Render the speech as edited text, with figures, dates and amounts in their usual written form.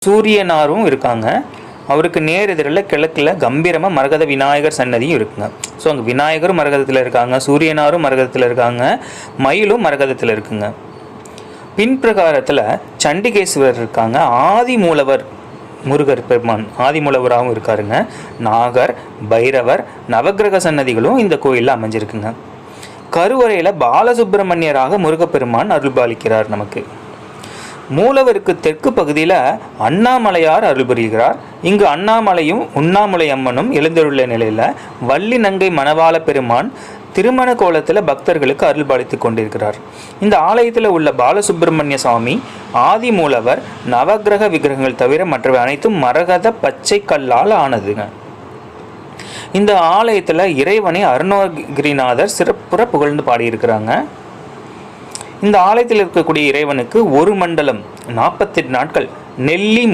சூரியனாரும் இருக்காங்க. அவருக்கு நேர் எதிரில் கிழக்கில் கம்பீரமாக மரகத விநாயகர் சன்னதியும் இருக்குங்க. ஸோ அங்கே விநாயகரும் மரகதத்தில் இருக்காங்க, சூரியனாரும் மரகதத்தில் இருக்காங்க, மயிலும் மரகதத்தில் இருக்குங்க. பின்பிரகாரத்தில் சண்டிகேஸ்வரர் இருக்காங்க. ஆதிமூலவர் முருகர் பெருமான் ஆதிமூலவராகவும் இருக்காருங்க. நாகர், பைரவர், நவக்கிரக சன்னதிகளும் இந்த கோயிலில் அமைஞ்சிருக்குங்க. கருவறையில் பாலசுப்பிரமணியராக முருகப்பெருமான் அருள்பாலிக்கிறார். நமக்கு மூலவருக்கு தெற்கு பகுதியில் அண்ணாமலையார் அருள்புரிகிறார். இங்கு அண்ணாமலையும் உண்ணாமுலை அம்மனும் எழுந்துள்ள நிலையில் வள்ளி நங்கை மணவாள பெருமான் திருமண கோலத்தில் பக்தர்களுக்கு அருள்பாலித்து கொண்டிருக்கிறார். இந்த ஆலயத்தில் உள்ள பாலசுப்பிரமணிய சுவாமி, ஆதி மூலவர், நவக்கிரக விக்கிரகங்கள் தவிர மற்றவை அனைத்தும் மரகத பச்சை கல்லால் ஆனதுங்க. இந்த ஆலயத்தில் இறைவனை அருணகிரிநாதர் சிறப்புற புகழ்ந்து பாடியிருக்கிறாங்க. இந்த ஆலயத்தில் இருக்கக்கூடிய இறைவனுக்கு ஒரு மண்டலம் 48 நாட்கள் நெல்லி